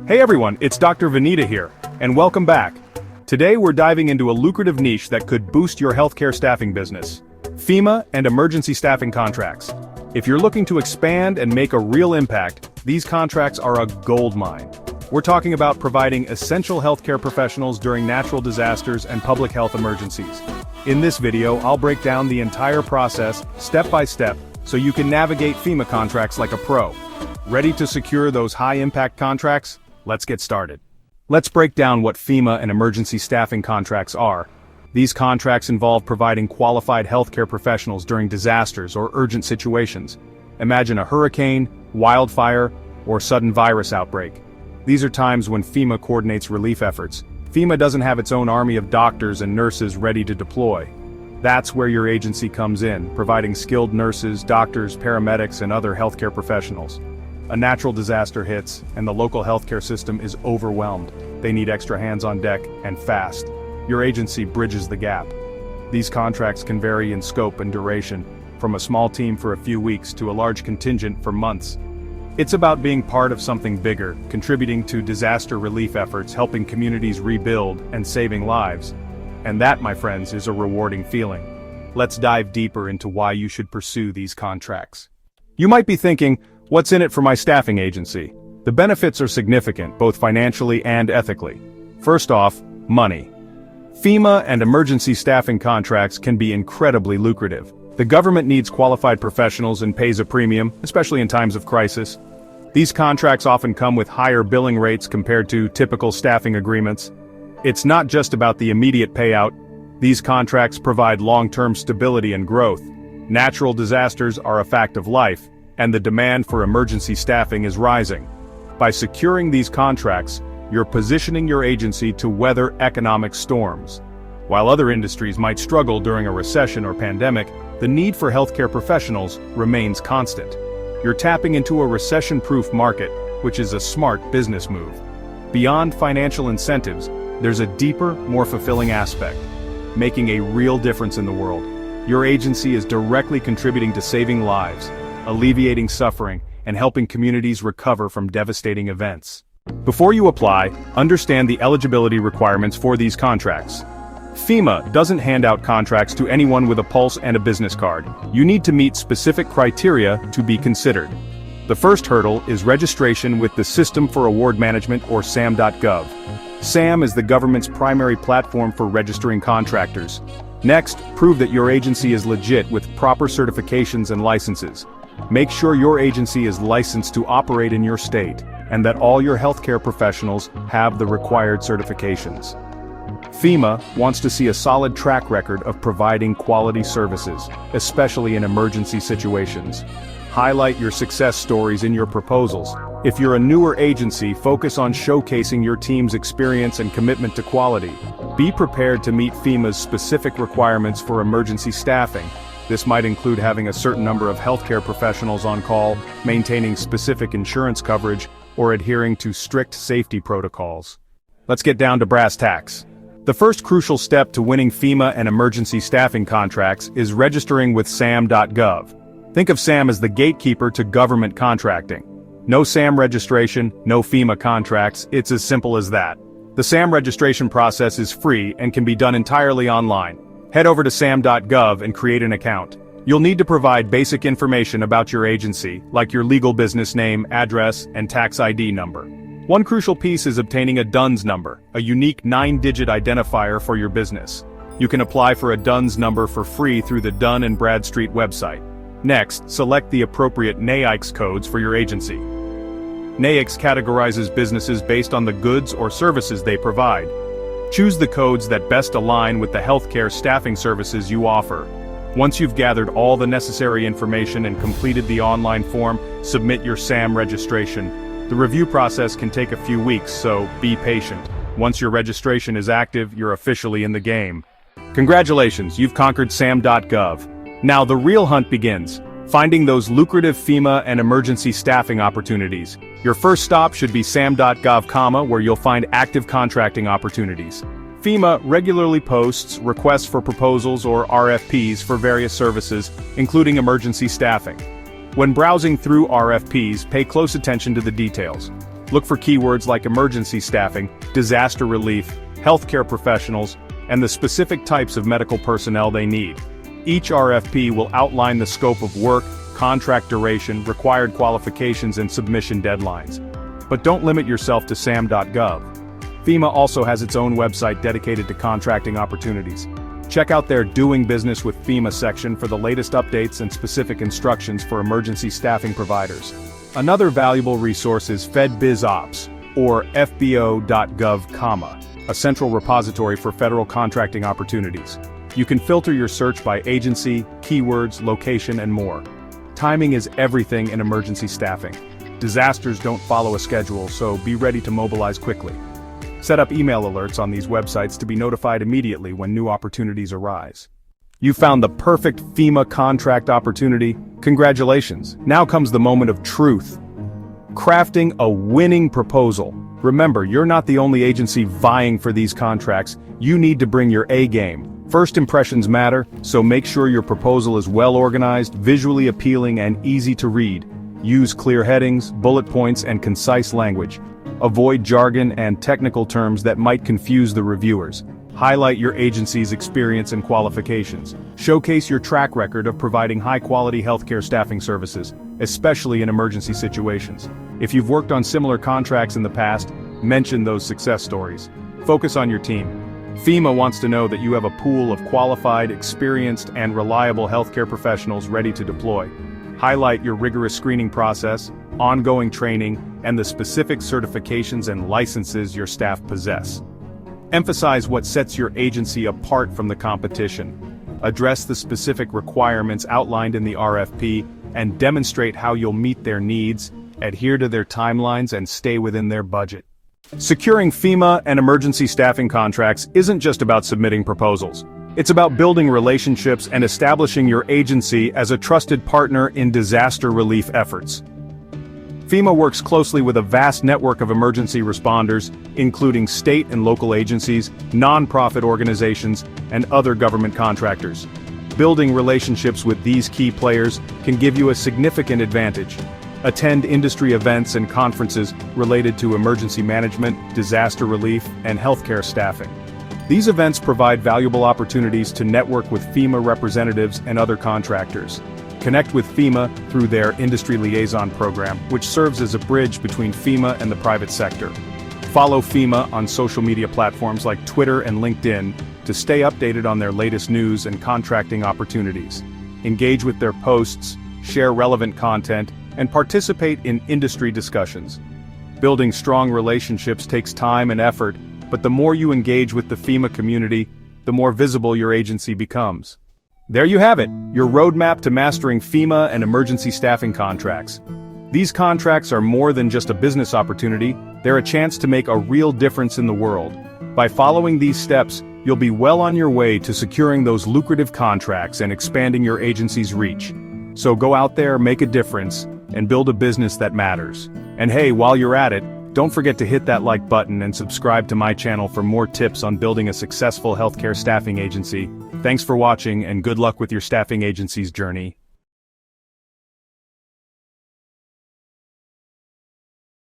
Hey everyone, it's Dr. Vanita here, and welcome back. Today we're diving into a lucrative niche that could boost your healthcare staffing business: FEMA and emergency staffing contracts. If you're looking to expand and make a real impact, these contracts are a goldmine. We're talking about providing essential healthcare professionals during natural disasters and public health emergencies. In this video, I'll break down the entire process, step by step, so you can navigate FEMA contracts like a pro. Ready to secure those high-impact contracts? Let's get started. Let's break down what FEMA and emergency staffing contracts are. These contracts involve providing qualified healthcare professionals during disasters or urgent situations. Imagine a hurricane, wildfire, or sudden virus outbreak. These are times when FEMA coordinates relief efforts. FEMA doesn't have its own army of doctors and nurses ready to deploy. That's where your agency comes in, providing skilled nurses, doctors, paramedics, and other healthcare professionals. A natural disaster hits, and the local healthcare system is overwhelmed. They need extra hands on deck, and fast. Your agency bridges the gap. These contracts can vary in scope and duration, from a small team for a few weeks to a large contingent for months. It's about being part of something bigger, contributing to disaster relief efforts, helping communities rebuild, and saving lives. And that, my friends, is a rewarding feeling. Let's dive deeper into why you should pursue these contracts. You might be thinking, what's in it for my staffing agency? The benefits are significant, both financially and ethically. First off, money. FEMA and emergency staffing contracts can be incredibly lucrative. The government needs qualified professionals and pays a premium, especially in times of crisis. These contracts often come with higher billing rates compared to typical staffing agreements. It's not just about the immediate payout. These contracts provide long-term stability and growth. Natural disasters are a fact of life, and the demand for emergency staffing is rising. By securing these contracts, you're positioning your agency to weather economic storms. While other industries might struggle during a recession or pandemic, the need for healthcare professionals remains constant. You're tapping into a recession-proof market, which is a smart business move. Beyond financial incentives, there's a deeper, more fulfilling aspect: making a real difference in the world. Your agency is directly contributing to saving lives, alleviating suffering, and helping communities recover from devastating events. Before you apply, understand the eligibility requirements for these contracts. FEMA doesn't hand out contracts to anyone with a pulse and a business card. You need to meet specific criteria to be considered. The first hurdle is registration with the System for Award Management, or SAM.gov. SAM is the government's primary platform for registering contractors. Next, prove that your agency is legit with proper certifications and licenses. Make sure your agency is licensed to operate in your state, and that all your healthcare professionals have the required certifications. FEMA wants to see a solid track record of providing quality services, especially in emergency situations. Highlight your success stories in your proposals. If you're a newer agency, focus on showcasing your team's experience and commitment to quality. Be prepared to meet FEMA's specific requirements for emergency staffing. This might include having a certain number of healthcare professionals on call, maintaining specific insurance coverage, or adhering to strict safety protocols. Let's get down to brass tacks. The first crucial step to winning FEMA and emergency staffing contracts is registering with SAM.gov. Think of SAM as the gatekeeper to government contracting. No SAM registration, no FEMA contracts, it's as simple as that. The SAM registration process is free and can be done entirely online. Head over to SAM.gov and create an account. You'll need to provide basic information about your agency, like your legal business name, address, and tax ID number. One crucial piece is obtaining a DUNS number, a unique 9-digit identifier for your business. You can apply for a DUNS number for free through the Dun & Bradstreet website. Next, select the appropriate NAICS codes for your agency. NAICS categorizes businesses based on the goods or services they provide. Choose the codes that best align with the healthcare staffing services you offer. Once you've gathered all the necessary information and completed the online form, submit your SAM registration. The review process can take a few weeks, so be patient. Once your registration is active, you're officially in the game. Congratulations, you've conquered SAM.gov. Now the real hunt begins, finding those lucrative FEMA and emergency staffing opportunities. Your first stop should be SAM.gov, where you'll find active contracting opportunities. FEMA regularly posts requests for proposals or RFPs for various services, including emergency staffing. When browsing through RFPs, pay close attention to the details. Look for keywords like emergency staffing, disaster relief, healthcare professionals, and the specific types of medical personnel they need. Each RFP will outline the scope of work, contract duration, required qualifications, and submission deadlines. But don't limit yourself to sam.gov. FEMA also has its own website dedicated to contracting opportunities. Check out their Doing Business with FEMA section for the latest updates and specific instructions for emergency staffing providers. Another valuable resource is FedBizOps, or fbo.gov, a central repository for federal contracting opportunities. You can filter your search by agency, keywords, location, and more. Timing is everything in emergency staffing. Disasters don't follow a schedule, so be ready to mobilize quickly. Set up email alerts on these websites to be notified immediately when new opportunities arise. You found the perfect FEMA contract opportunity. Congratulations. Now comes the moment of truth. Crafting a winning proposal. Remember, you're not the only agency vying for these contracts. You need to bring your A game. First impressions matter, so make sure your proposal is well organized, visually appealing, and easy to read. Use clear headings, bullet points, and concise language. Avoid jargon and technical terms that might confuse the reviewers. Highlight your agency's experience and qualifications. Showcase your track record of providing high-quality healthcare staffing services, especially in emergency situations. If you've worked on similar contracts in the past, mention those success stories. Focus on your team. FEMA wants to know that you have a pool of qualified, experienced, and reliable healthcare professionals ready to deploy. Highlight your rigorous screening process, ongoing training, and the specific certifications and licenses your staff possess. Emphasize what sets your agency apart from the competition. Address the specific requirements outlined in the RFP, and demonstrate how you'll meet their needs, adhere to their timelines, and stay within their budget. Securing FEMA and emergency staffing contracts isn't just about submitting proposals. It's about building relationships and establishing your agency as a trusted partner in disaster relief efforts. FEMA works closely with a vast network of emergency responders, including state and local agencies, nonprofit organizations, and other government contractors. Building relationships with these key players can give you a significant advantage. Attend industry events and conferences related to emergency management, disaster relief, and healthcare staffing. These events provide valuable opportunities to network with FEMA representatives and other contractors. Connect with FEMA through their Industry Liaison program, which serves as a bridge between FEMA and the private sector. Follow FEMA on social media platforms like Twitter and LinkedIn to stay updated on their latest news and contracting opportunities. Engage with their posts, share relevant content, and participate in industry discussions. Building strong relationships takes time and effort, but the more you engage with the FEMA community, the more visible your agency becomes. There you have it, your roadmap to mastering FEMA and emergency staffing contracts. These contracts are more than just a business opportunity, they're a chance to make a real difference in the world. By following these steps, you'll be well on your way to securing those lucrative contracts and expanding your agency's reach. So go out there, make a difference, and build a business that matters. And hey, while you're at it, don't forget to hit that like button and subscribe to my channel for more tips on building a successful healthcare staffing agency. Thanks for watching and good luck with your staffing agency's journey.